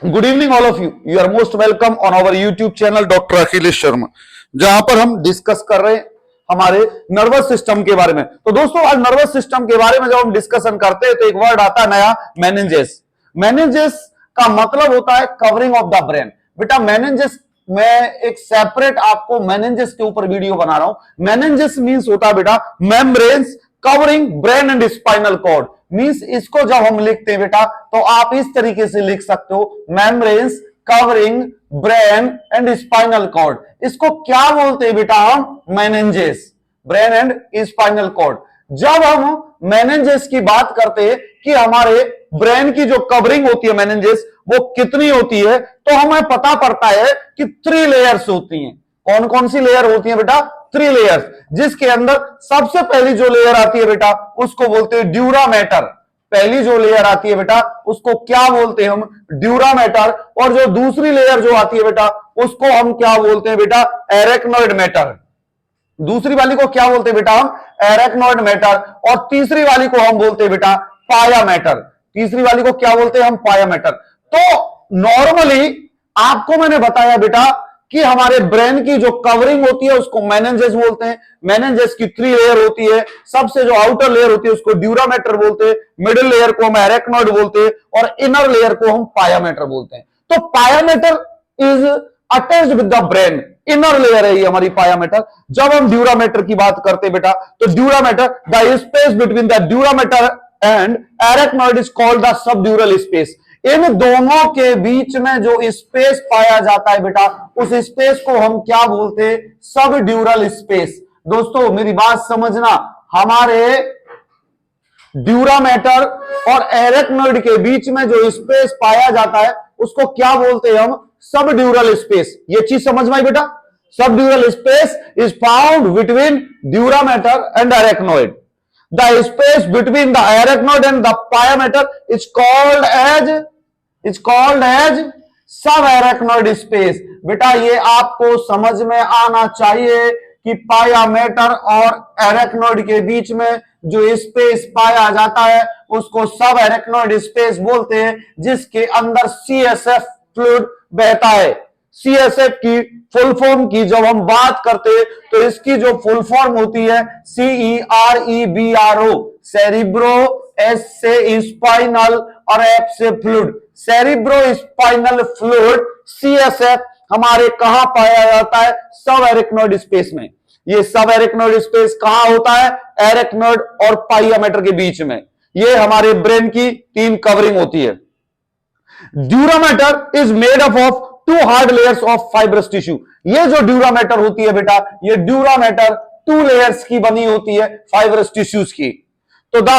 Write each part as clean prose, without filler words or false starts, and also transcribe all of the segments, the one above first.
Good evening all of you. You are most welcome on our YouTube channel doctor Akhilesh Sharma, जहां पर हम discuss कर रहे हैं हमारे नर्वस सिस्टम के बारे में। तो दोस्तों, आज नर्वस सिस्टम के बारे में जब हम डिस्कशन करते हैं तो एक वर्ड आता है नया, मेनिंजेस। मेनिंजेस का मतलब होता है कवरिंग ऑफ द ब्रेन। बेटा मेनिंजेस, मैं एक सेपरेट आपको मेनिंजेस के ऊपर वीडियो बना रहा हूं। मेनिंजेस मींस होता है बेटा membranes covering brain and spinal cord. Means इसको जब हम लिखते हैं बेटा तो आप इस तरीके से लिख सकते हो, membranes covering brain and spinal cord. इसको क्या बोलते हैं बेटा हम? Meninges, brain and spinal cord. जब हम मेनिंजेस की बात करते हैं कि हमारे ब्रेन की जो कवरिंग होती है मेनिंजेस वो कितनी होती है, तो हमें पता पड़ता है कि 3 लेयर्स होती हैं। कौन कौन सी लेयर होती है बेटा? 3 लेयर्स, जिसके अंदर सबसे पहली जो लेयर आती है बेटा उसको बोलते हैं ड्यूरा मैटर। पहली जो लेयर आती है बेटा उसको क्या बोलते हैं हम? Dura mater. और जो दूसरी लेयर जो आती है बेटा उसको हम क्या बोलते हैं बेटा? Arachnoid matter. दूसरी वाली को क्या बोलते हैं बेटा हम? Arachnoid matter. और तीसरी वाली को हम बोलते हैं बेटा पाया मैटर। तीसरी वाली को क्या बोलते हैं हम? पाया मैटर। तो नॉर्मली आपको मैंने बताया बेटा कि हमारे ब्रेन की जो कवरिंग होती है उसको मेनिंजेस बोलते हैं। मेनिंजेस की 3 लेयर होती है। सबसे जो आउटर लेयर होती है उसको ड्यूरा मैटर बोलते हैं, मिडिल लेयर को हम एरेक्नोइड बोलते हैं और इनर लेयर को हम पाया मैटर बोलते हैं। तो पाया matter is attached with the brain, inner layer है ये हमारी पाया मैटर। जब हम ड्यूरा मैटर की बात करते हैं बेटा तो dura mater, the space between the dura mater and arachnoid is called the subdural space. इन दोनों के बीच में जो स्पेस पाया जाता है बेटा उस स्पेस को हम क्या बोलते हैं? सब ड्यूरल स्पेस। दोस्तों मेरी बात समझना, हमारे ड्यूरा मैटर और एरेक्नोइड के बीच में जो स्पेस पाया जाता है उसको क्या बोलते हैं हम? सब ड्यूरल स्पेस। ये चीज समझ में आई बेटा? सब ड्यूरल space is found between dura mater and arachnoid. The space between the arachnoid and the pia mater is called as subarachnoid space। बेटा ये आपको समझ में आना चाहिए कि पाया मैटर और एरेक्नोइड के बीच में जो स्पेस पाया जाता है उसको सब एरेक्नोइड स्पेस बोलते हैं, जिसके अंदर सीएसएफ फ्लूइड बहता है। सीएसएफ की फुल फॉर्म की जब हम बात करते हैं तो इसकी जो फुल फॉर्म होती है CEREBRO, सेरिब्रो, एस से स्पाइनल और एफ से fluid. Cerebro spinal fluid CSF हमारे कहां पाया जाता है? सब एरेक्नोइड स्पेस में। ये सब एरेक्नोइड स्पेस कहां होता है? एरेक्नोइड और पाया मैटर के बीच में। ये हमारे ब्रेन की 3 कवरिंग होती है। Dura mater is made up of 2 hard layers of fibrous tissue. ये जो ड्यूरा मैटर होती है बेटा, ये ड्यूरा मैटर 2 लेयर्स की बनी होती है, फाइब्रस टिश्यूज की। तो the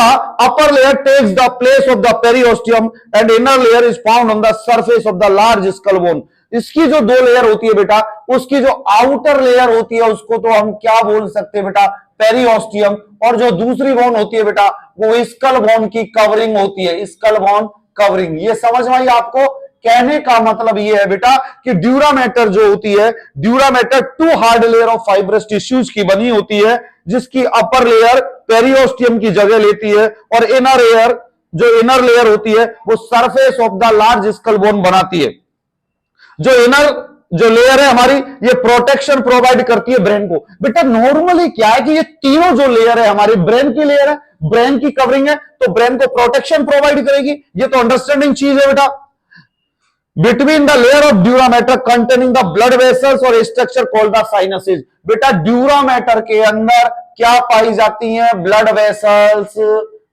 upper layer takes the place of the periosteum and inner layer is found on the surface of the large skull bone. इसकी जो 2 लेयर होती है बेटा उसकी जो आउटर लेयर होती है उसको तो हम क्या बोल सकते हैं बेटा? पेरिओस्टियम। और जो दूसरी बोन होती है बेटा वो स्कल बोन की कवरिंग होती है, स्कल बोन कवरिंग। ये समझ में आई आपको? कहने का मतलब ये है बेटा कि ड्यूरा मैटर जो होती है, dura mater 2 hard layer of fibrous tissues की बनी होती है, जिसकी अपर लेयर पेरिओस्टियम की जगह लेती है और इनर लेयर, जो इनर लेयर होती है वो surface of the large skull bone बनाती है। जो इनर जो लेयर है हमारी ये प्रोटेक्शन प्रोवाइड करती है ब्रेन को। बेटा नॉर्मली क्या है कि ये तीनों जो लेयर है हमारी ब्रेन की लेयर है, ब्रेन की कवरिंग है, तो ब्रेन को प्रोटेक्शन प्रोवाइड करेगी। ये तो अंडरस्टैंडिंग चीज है बेटा। Between the layer of dura mater containing the blood vessels और स्ट्रक्चर कॉल्ड द साइनसेस। बेटा ड्यूरा मैटर के अंदर क्या पाई जाती है? Blood vessels.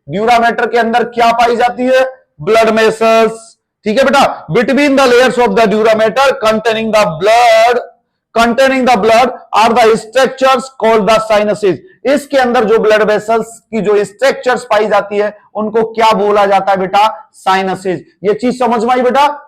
ड्यूरा मैटर के अंदर क्या पाई जाती है? Blood vessels. ठीक है बेटा। Between the layers of the dura mater containing the blood are the structures called the sinuses. इसके अंदर जो ब्लड वेसल्स की जो स्ट्रक्चर्स पाई जाती है उनको क्या बोला जाता है बेटा? साइनसेस। ये चीज समझ में आई बेटा?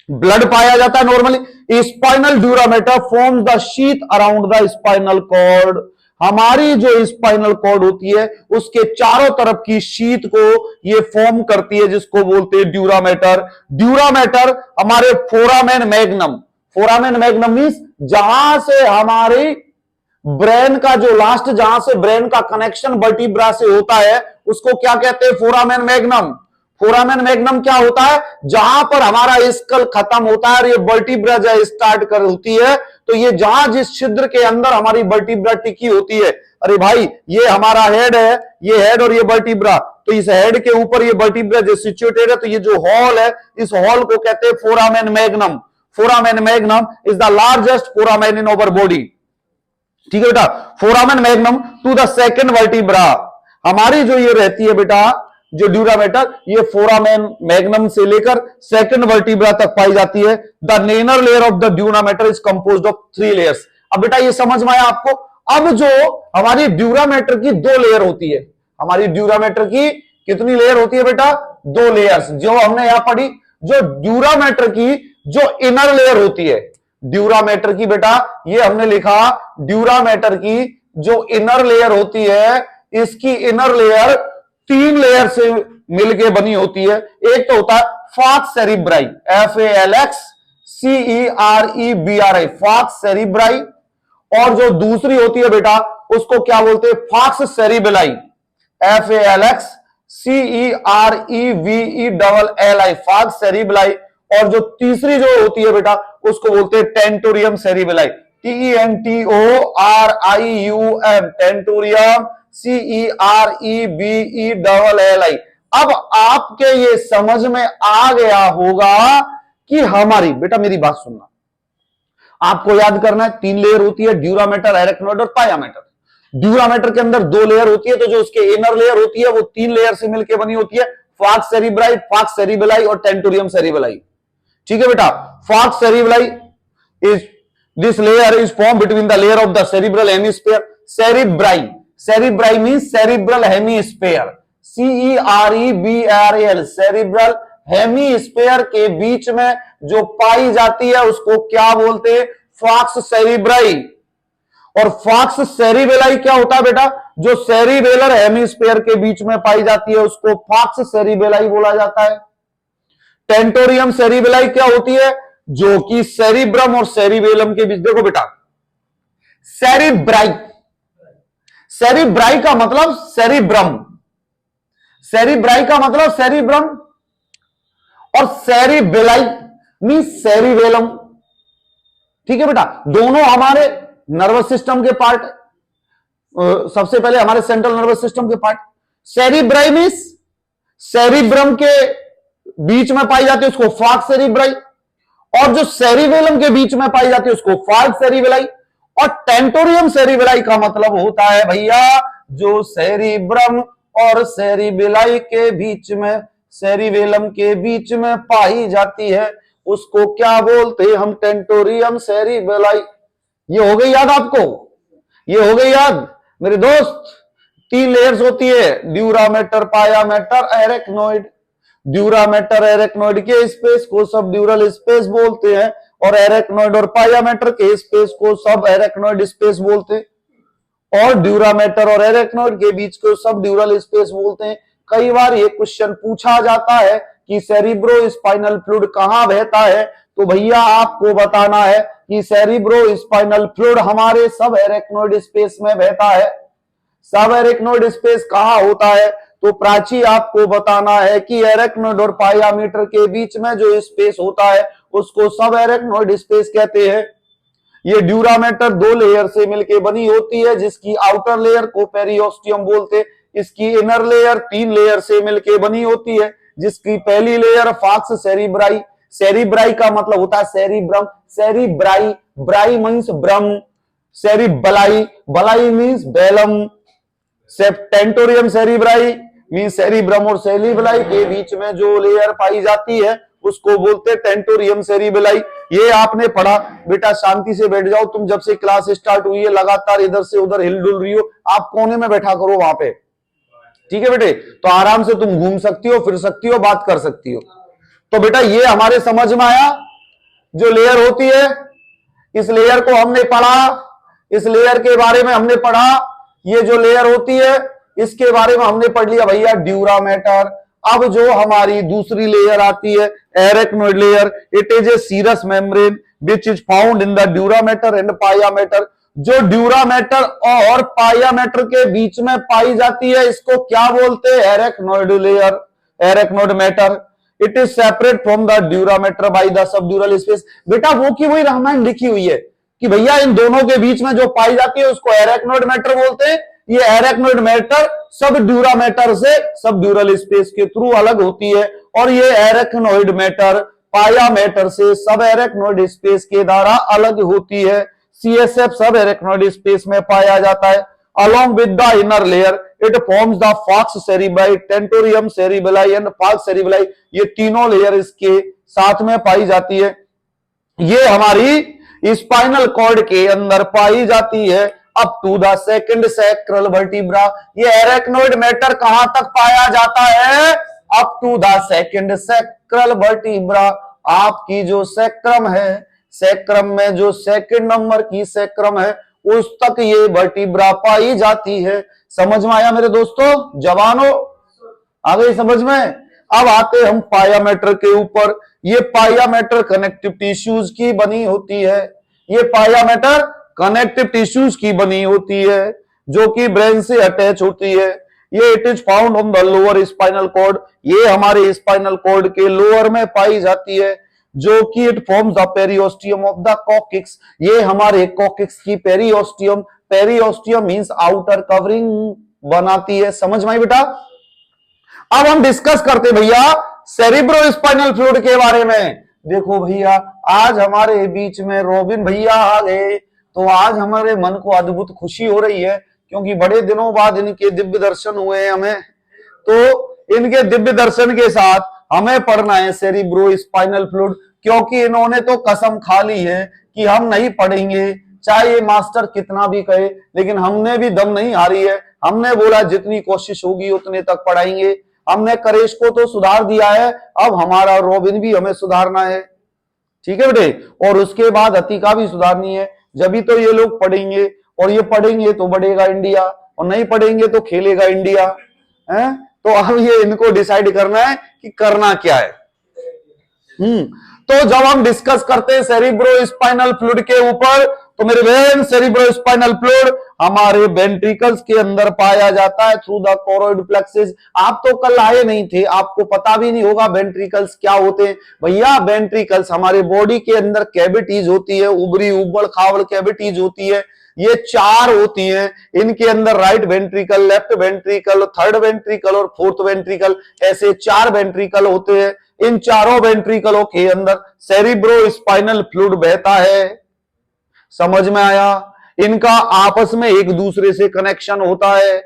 ब्लड पाया जाता है normally. Spinal dura mater forms the sheath around the spinal cord. हमारी जो स्पाइनल कॉर्ड होती है उसके चारों तरफ की शीथ को ये फॉर्म करती है, जिसको बोलते हैं ड्यूरा मैटर। ड्यूरा मैटर हमारे foramen magnum, foramen magnum means जहां से हमारी ब्रेन का जो लास्ट, जहां से ब्रेन का कनेक्शन वर्टिब्रा से होता है उसको क्या कहते हैं? Foramen magnum. फोरामेन मैग्नम क्या होता है? जहां पर हमारा स्कल खत्म होता है और ये वर्टिब्रा जो स्टार्ट कर होती है, तो ये जहां जिस छिद्र के अंदर हमारी वर्टिब्रा टिकी होती है, अरे भाई ये हमारा हेड है, ये हेड और ये वर्टिब्रा, तो इस हेड के ऊपर ये वर्टिब्रा जो सिचुएटेड है, तो ये जो हॉल है, इस हॉल को कहते हैं foramen magnum. Foramen magnum is the largest foramen in our body. ठीक है बेटा, foramen magnum to the second vertebra. हमारी जो ये रहती है बेटा, जो ड्यूरामेटर, ये फोरामेन मैग्नम से लेकर सेकंड वर्टिब्रा तक पाई जाती है। The inner layer of the dura mater is composed of 3 layers. अब बेटा ये समझ में आया आपको? अब जो हमारी ड्यूरामेटर की 2 लेयर होती है, हमारी ड्यूरामेटर की कितनी लेयर होती है बेटा? 2 लेयर्स, जो हमने यहां पढ़ी। जो ड्यूरामेटर की जो इनर लेयर होती है, ड्यूरामेटर की बेटा, ये हमने लिखा, ड्यूरामेटर की जो इनर लेयर होती है, इसकी इनर लेयर 3 लेयर से मिलके बनी होती है। एक तो होता है fox cerebri, FALXCEREBRI, fox cerebri, और जो दूसरी होती है बेटा, उसको क्या बोलते हैं? Fox cerebelli, FALXCEREVELLI, fox cerebelli. और जो तीसरी जो होती है बेटा, उसको बोलते हैं tentorium cerebelli, TENTORIUM, tentorium CEREBELLI। अब आपके ये समझ में आ गया होगा कि हमारी, बेटा मेरी बात सुनना, आपको याद करना है 3 लेयर होती है, ड्यूरामेटर, एरेक्नोइड और पायामेटर। ड्यूरामेटर के अंदर 2 लेयर होती है, तो जो उसके इनर लेयर होती है वो 3 लेयर से मिलकर बनी होती है, फाक्स सेरिब्राई, फाक्स सेरिबेलाई और टेंटोरियम सेरिबेलाई। ठीक है बेटा, fox cerebelli is this layer is form between the layer of the cerebral hemisphere. Cerebri, cerebri means cerebral hemisphere, CEREBRAL, cerebral hemisphere के बीच में जो पाई जाती है उसको क्या बोलते हैं? Fox cerebri. और फाक्स सेरिबेलाई क्या होता है बेटा? जो सेरिबेलर हेमिस्फीयर के बीच में पाई जाती है उसको फाक्स सेरिबेलाई बोला जाता है। टेंटोरियम सेरिबेलाई क्या होती है? जो कि सेरिब्रम और सेरिबेलम के बीच, देखो बेटा, सेरिब्राई, सेरिब्राई का मतलब सेरिब्रम, सेरिब्राई का मतलब सेरिब्रम, और सेरिबेलाई मींस सेरिबेलम। ठीक है बेटा, दोनों हमारे नर्वस सिस्टम के पार्ट, सबसे पहले हमारे सेंट्रल नर्वस सिस्टम के पार्ट। सेरिब्राई मींस सेरिब्रम के बीच में पाई जाती है उसको फाक्स सेरिब्राई, और जो सेरिबेलम के बीच में पाई जाती है उसको फाक्स सेरिबेलाई। और टेंटोरियम सेरिबेलाई का मतलब होता है भैया, जो सेरिब्रम और सेरिबेलाई के बीच में, सेरिबेलम के बीच में पाई जाती है उसको क्या बोलते हैं हम? Tentorium cerebelli. ये हो गई याद आपको? ये हो गई याद मेरे दोस्त? 3 लेयर्स होती है, dura mater, pia mater, arachnoid. Dura mater arachnoid के स्पेस को सब ड्यूरल स्पेस बोलते हैं, और एरेक्नोइड और पायामेटर के स्पेस को सब एरेक्नोइड स्पेस बोलते हैं, और ड्यूरामेटर और एरेक्नोइड के बीच को सब ड्यूरल स्पेस बोलते हैं। कई बार ये क्वेश्चन पूछा जाता है कि सेरिब्रो स्पाइनल फ्लूइड कहां बहता है, तो भैया आपको बताना है कि सेरिब्रो स्पाइनल फ्लूइड हमारे सब एरेक्नोइड स्पेस में बहता है। सब एरेक्नोइड स्पेस कहां होता है? तो प्राची आपको बताना है कि एरेक्नोइड और पायामीटर के बीच में जो स्पेस होता है उसको सब एरेक्नोइड स्पेस कहते हैं। ये ड्यूरामेटर 2 लेयर से मिलकर बनी होती है, जिसकी आउटर लेयर को पेरियोस्टियम बोलते। इसकी इनर लेयर 3 लेयर से मिलकर बनी होती है, जिसकी पहली लेयर फाक्स सेरिब्राई, सेरिब्राई का मतलब होता है सेरिब्रम, सेरिब्राई, ब्राई मींस ब्रह्म, सेरिबलाई, बलाई मींस बेलम, टेंटोरियम सेरिब्राई मींस सेरिब्रम और सेरिबलाई के बीच में जो लेयर पाई जाती है उसको बोलते हैं टेंटोरियम सेरिबेलाई। ये आपने पढ़ा बेटा, शांति से बैठ जाओ। तुम जब से क्लास स्टार्ट हुई है लगातार इधर से उधर हिल डुल रही हो, आप कोने में बैठा करो वहां पे, ठीक है बेटे? तो आराम से तुम घूम सकती हो, फिर सकती हो, बात कर सकती हो। तो बेटा ये हमारे समझ में आया, जो लेयर होती है, इस लेयर को हमने पढ़ा, इस लेयर के बारे में हमने पढ़ा। ये जो लेयर होती है इसके बारे में हमने पढ़ लिया भैया, ड्यूरामेटर। अब जो हमारी दूसरी लेयर आती है arachnoid layer, it is a serous membrane which is found in the dura mater and pia mater. जो ड्यूरामेटर और पायामेटर के बीच में पाई जाती है इसको क्या बोलते हैं? Arachnoid layer. Arachnoid matter, it is separate from the dura matter by the subdural space. बेटा वो की वही रामायण लिखी हुई है कि भैया इन दोनों के बीच में जो पाई जाती है उसको एरेक्नोइड मैटर बोलते हैं। ये एरेक्नोइड मैटर सब ड्यूरा मैटर से सब ड्यूरल स्पेस के थ्रू अलग होती है, और ये एरेक्नोइड मैटर पाया मैटर से सब एरेक्नोइड स्पेस के द्वारा अलग होती है। सीएसएफ सब एरेक्नोइड स्पेस में पाया जाता है। Along with the inner layer, it forms the falx cerebri, tentorium cerebelli and falx cerebelli। ये तीनों लेयर इसके साथ में पाई जाती है। ये हमारी स्पाइनल कॉर्ड के अंदर पाई जाती है up to the second sacral vertebra. ये एरेक्नोइड मैटर कहां तक पाया जाता है? Up to the second sacral vertebra. आपकी जो सैक्रम है, सैक्रम में जो सेकंड नंबर की सैक्रम है उस तक ये वर्टिब्रा पाई जाती है। समझ में आया मेरे दोस्तों? जवानों आ गई समझ में? अब आते हम पाया मैटर के ऊपर। ये पाया मैटर कनेक्टिव टिश्यूज की बनी होती है। ये पाया मैटर कनेक्टिव टिश्यूज की बनी होती है जो कि ब्रेन से अटैच होती है। ये it is found on the lower spinal cord. ये हमारे स्पाइनल कॉर्ड के लोअर में पाई जाती है, जो कि it forms the periosteum of the coccyx. ये हमारे कॉकिक्स की periosteum, periosteum means outer covering बनाती है। समझ में आई बेटा? अब हम डिस्कस करते भैया सेरिब्रोस्पाइनल फ्लूइड के बारे में। देखो भैया आज हमारे बीच में रॉबिन भैया आ गए, तो आज हमारे मन को अद्भुत खुशी हो रही है क्योंकि बड़े दिनों बाद इनके दिव्य दर्शन हुए हैं हमें। तो इनके दिव्य दर्शन के साथ हमें पढ़ना है सेरिब्रोस्पाइनल फ्लूइड, क्योंकि इन्होंने तो कसम खा ली है कि हम नहीं पढ़ेंगे, चाहे ये मास्टर कितना भी कहे, लेकिन हमने भी दम नहीं हारी है। हमने बोला जितनी कोशिश होगी उतने तक पढ़ाएंगे। हमने करेश को तो सुधार दिया है, अब हमारा रॉबिन भी हमें सुधारना है। ठीक है बेटे? और उसके बाद अतिका भी सुधारनी है। जब भी तो ये लोग पढ़ेंगे, और ये पढ़ेंगे तो बढ़ेगा इंडिया, और नहीं पढ़ेंगे तो खेलेगा इंडिया है। तो अब ये इनको डिसाइड करना है कि करना क्या है। तो जब हम डिस्कस करते हैं सेरिब्रोस्पाइनल फ्लूइड के ऊपर, तो मेरे बहन सेरिब्रोस्पाइनल फ्लूइड हमारे वेंट्रिकल्स के अंदर पाया जाता है थ्रू द कोरोइड प्लेक्सिस। आप तो कल आए नहीं थे, आपको पता भी नहीं होगा वेंट्रिकल्स क्या होते हैं। भैया वेंट्रिकल्स हमारे बॉडी के अंदर कैविटीज होती है, उबरी उबड़ खावड़ कैविटीज होती है। ये चार होती हैं। इनके अंदर right ventricle, left ventricle, third ventricle और फोर्थ वेंट्रिकल, ऐसे चार वेंट्रिकल होते हैं। इन चारों वेंट्रिकलों के अंदर सेरिब्रोस्पाइनल फ्लूइड बहता है। समझ में आया? इनका आपस में एक दूसरे से कनेक्शन होता है।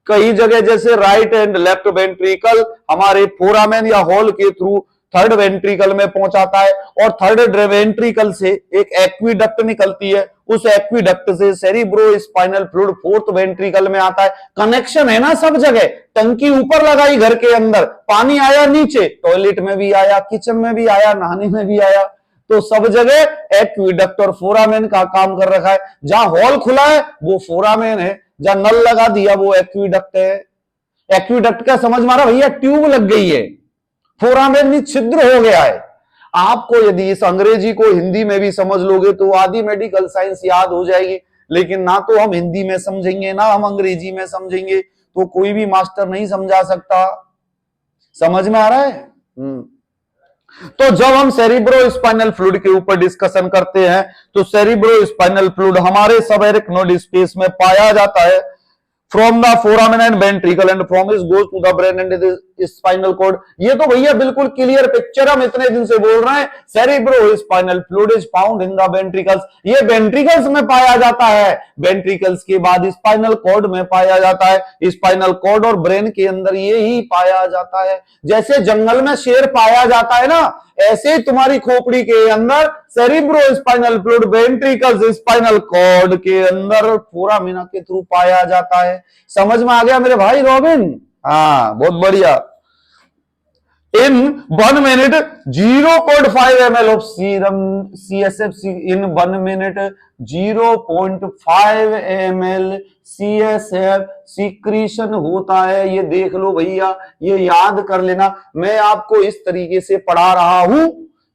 कई जगह जैसे राइट एंड लेफ्ट वेंट्रिकल हमारे फोरामेन या हॉल के थ्रू थर्ड वेंट्रिकल में पहुंचाता है, और थर्ड वेंट्रिकल से एक एक्विडक्ट निकलती है, उस एक्विडक्ट से सेरिब्रोस्पाइनल फ्लूइड फोर्थ वेंट्रिकल में आता है। कनेक्शन है ना सब जगह। टंकी ऊपर लगाई घर के अंदर, पानी आया नीचे, टॉयलेट में भी आया, किचन में भी आया, नहाने में भी आया, तो सब जगह एक्विडक्ट और फोरामेन का काम कर रखा है। जहां हॉल खुला है वो फोरामेन है, जहां नल लगा दिया वो एक्विडक्ट है। एक्विडक्ट का समझ मारा भैया? ट्यूब लग गई है, फोरामेन में छिद्र हो गया है। आपको यदि इस अंग्रेजी को हिंदी में भी समझ लोगे तो आधी मेडिकल साइंस याद हो जाएगी, लेकिन ना तो हम हिंदी में समझेंगे ना हम अंग्रेजी में समझेंगे, तो कोई भी मास्टर नहीं समझा सकता। समझ में आ रहा है? तो जब हम सेरिब्रोस्पाइनल फ्लूइड के ऊपर डिस्कशन करते हैं तो सेरिब्रोस्पाइनल फ्लूइड हमारे सब एरेक्नोइड स्पेस में पाया जाता है from the foramen and ventricle and from it goes to the brain and spinal cord. ये तो भैया बिल्कुल क्लियर पिक्चर हम इतने दिन से बोल रहे हैं। Cerebrospinal fluid is found in the ventricles. ये वेंट्रिकल्स में पाया जाता है। वेंट्रिकल्स के बाद स्पाइनल कॉर्ड में पाया जाता है। स्पाइनल कॉर्ड और ब्रेन के अंदर ये ही पाया जाता है। जैसे जंगल में शेर पाया जाता है ना, ऐसे ही तुम्हारी खोपड़ी के अंदर cerebrospinal fluid ventricles spinal cord के अंदर फोरामिना के थ्रू पाया जाता है। समझ में आ गया मेरे भाई रॉबिन? हाँ बहुत बढ़िया। इन 1 minute 0.5 ml of serum CSF in 1 minute 0.5 ml CSF secretion होता है। ये देख लो भैया, ये याद कर लेना। मैं आपको इस तरीके से पढ़ा रहा हूं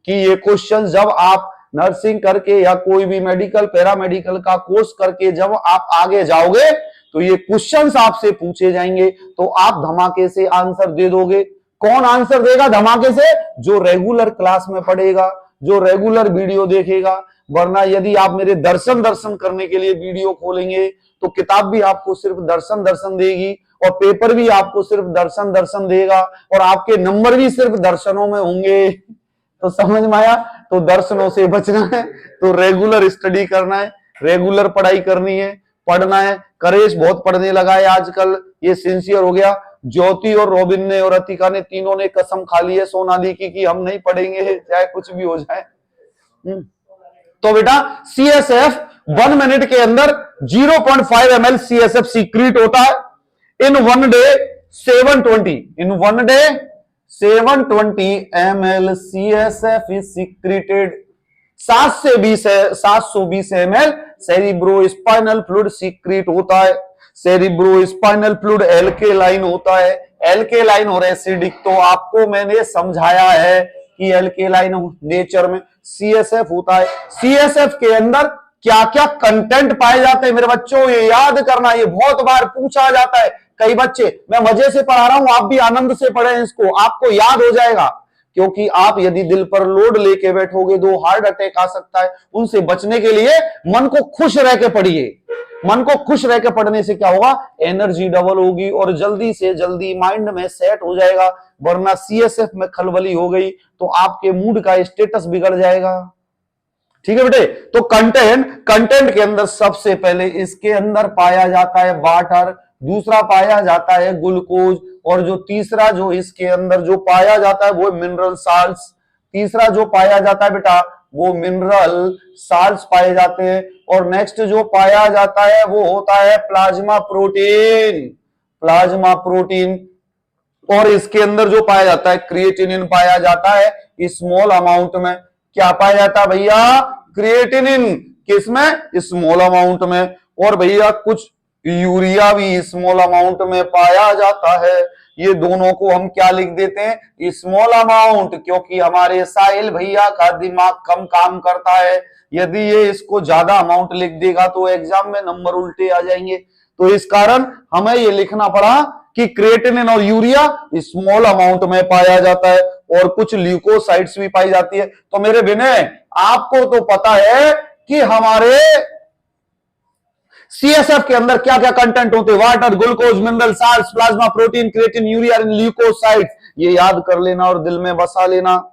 कि ये क्वेश्चन जब आप नर्सिंग करके या कोई भी मेडिकल पैरामेडिकल का कोर्स करके जब आप आगे जाओगे तो ये क्वेश्चंस आपसे पूछे जाएंगे, तो आप धमाके से आंसर दे दोगे। कौन आंसर देगा धमाके से? जो रेगुलर क्लास में पढ़ेगा, जो रेगुलर वीडियो देखेगा। वरना यदि आप मेरे दर्शन करने के लिए वीडियो खोलेंगे तो किताब भी आपको सिर्फ दर्शन देगी और पेपर भी आपको सिर्फ दर्शन देगा और आपके नंबर भी सिर्फ दर्शनों में होंगे। तो समझ में आया? तो दर्शनों से बचना है, तो रेगुलर स्टडी करना है, रेगुलर पढ़ाई करनी है, पढ़ना है। करेश बहुत पढ़ने लगा है आजकल, ये सिंसियर हो गया। ज्योति और रोबिन ने और अतिका ने तीनों ने कसम खा ली है सोनाली की कि हम नहीं पढ़ेंगे चाहे कुछ भी हो जाए। तो बेटा CSF 1 मिनट के अंदर 0.5 ml CSF सीक्रेट होता है। इन 1 day 720 ml CSF is secreted. 720 ml cerebrospinal fluid secret होता है। सेरिब्रोस्पाइनल फ्लूइड एल्केलाइन होता है, एल्केलाइन और एसिडिक। तो आपको मैंने समझाया है कि एल्केलाइन नेचर में CSF होता है। CSF के अंदर क्या क्या कंटेंट पाए जाते हैं मेरे बच्चों, ये याद करना, ये बहुत बार पूछा जाता है। कई बच्चे, मैं मजे से पढ़ा रहा हूं, आप भी आनंद से पढ़ें इसको, आपको याद हो जाएगा। क्योंकि आप यदि दिल पर लोड लेके बैठोगे तो हार्ट अटैक आ सकता है। उनसे बचने के लिए मन को खुश रह के पढ़िए। मन को खुश रह के पढ़ने से क्या होगा? एनर्जी डबल होगी और जल्दी से जल्दी माइंड में सेट हो जाएगा। वरना CSF में खलबली हो गई तो आपके मूड का स्टेटस बिगड़ जाएगा। ठीक है बेटे? तो कंटेंट के अंदर सबसे पहले इसके अंदर पाया जाता है वाटर, दूसरा पाया जाता है ग्लूकोज, और जो तीसरा जो इसके अंदर जो पाया जाता है वो मिनरल साल्ट्स। तीसरा जो पाया जाता है बेटा वो मिनरल साल्ट्स पाए जाते हैं। और नेक्स्ट जो पाया जाता है वो होता है प्लाज्मा प्रोटीन। Plasma protein. और इसके अंदर जो पाया जाता है क्रिएटिनिन पाया जाता है स्मॉल अमाउंट में। क्या पाया जाता है भैया? क्रिएटिनिन। किसमें? स्मॉल अमाउंट में। और भैया कुछ यूरिया भी स्मॉल अमाउंट में पाया जाता है। ये दोनों को हम क्या लिख देते हैं? स्मॉल अमाउंट, क्योंकि हमारे साहिल भैया का दिमाग कम काम करता है। यदि ये इसको ज्यादा अमाउंट लिख देगा तो एग्जाम में नंबर उल्टे आ जाएंगे। तो इस कारण हमें ये लिखना पड़ा कि क्रिएटिनिन और यूरिया स्मॉल अमाउंट में पाया जाता है और कुछ ल्यूकोसाइड्स भी पाई जाती है। तो मेरे विनय, आपको तो पता है कि हमारे CSF के अंदर क्या क्या कंटेंट होते हैं? Water, glucose, mineral salts, plasma protein, creatine, urea and leucocytes. ये याद कर लेना और दिल में बसा लेना।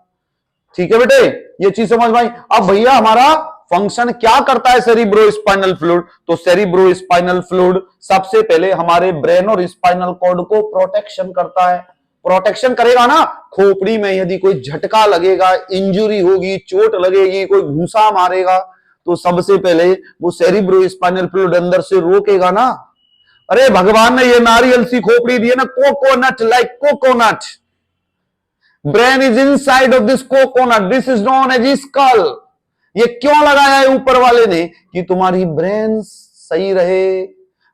ठीक है बेटे? ये चीज समझ में आई। अब भैया हमारा फंक्शन क्या करता है सेरिब्रोस्पाइनल फ्लूइड? तो सेरिब्रोस्पाइनल फ्लूइड सबसे पहले हमारे ब्रेन और स्पाइनल कॉर्ड को प्रोटेक्शन करता है। प्रोटेक्शन करेगा ना। खोपड़ी में यदि कोई झटका लगेगा, इंजुरी होगी, चोट लगेगी, कोई घूसा मारेगा तो सबसे पहले वो सेरिब्रोस्पाइनल फ्लूइड अंदर से रोकेगा ना। अरे भगवान ने ये नारियल सी खोपड़ी दी है ना, coconut, like coconut. Brain is inside of this coconut, this is known as skull. ये क्यों लगाया है ऊपर वाले ने? कि तुम्हारी ब्रेन सही रहे,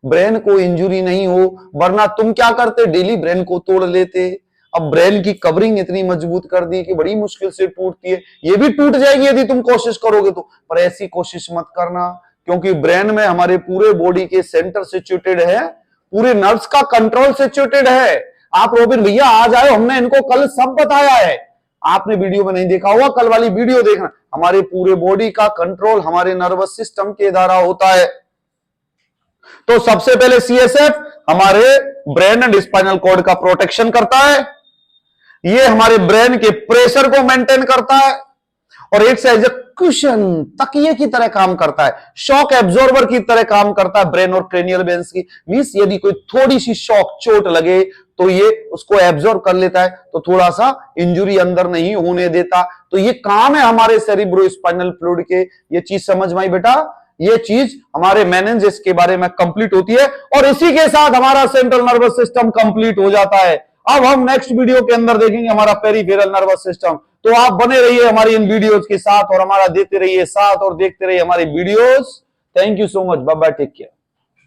ब्रेन को इंजुरी नहीं हो। वरना तुम क्या करते? डेली ब्रेन को तोड़ लेते। अब ब्रेन की कवरिंग इतनी मजबूत कर दी कि बड़ी मुश्किल से टूटती है। ये भी टूट जाएगी यदि तुम कोशिश करोगे तो, पर ऐसी कोशिश मत करना। क्योंकि ब्रेन में हमारे पूरे बॉडी के सेंटर सिचुएटेड है, पूरे नर्व्स का कंट्रोल सिचुएटेड है। आप रोबिन भैया आ जाए, हमने इनको कल सब बताया है। आपने वीडियो में नहीं देखा होगा, कल वाली वीडियो देखना। हमारे पूरे बॉडी का कंट्रोल हमारे नर्वस सिस्टम के द्वारा होता है। तो सबसे पहले CSF हमारे ब्रेन एंड स्पाइनल कॉर्ड का प्रोटेक्शन करता है। ये हमारे ब्रेन के प्रेशर को मेंटेन करता है और एक एज ए कुशन, तकिए की तरह काम करता है, शॉक एब्जॉर्बर की तरह काम करता है ब्रेन और क्रेनियल वेन्स की। मींस यदि कोई थोड़ी सी शॉक, चोट लगे तो ये उसको एब्जॉर्ब कर लेता है, तो थोड़ा सा इंजुरी अंदर नहीं होने देता। तो ये काम है हमारे सेरिब्रोस्पाइनल फ्लूइड के। ये चीज समझ में आई बेटा? ये चीज हमारे मेनिंजेस के बारे में कंप्लीट होती है और इसी के साथ हमारा सेंट्रल नर्वस सिस्टम कंप्लीट हो जाता है। अब हम नेक्स्ट वीडियो के अंदर देखेंगे हमारा पेरिफेरल नर्वस सिस्टम। तो आप बने रहिए हमारी इन वीडियोस के साथ और हमारा देते रहिए साथ और देखते रहिए हमारी videos. Thank you so much. Bye bye, take care.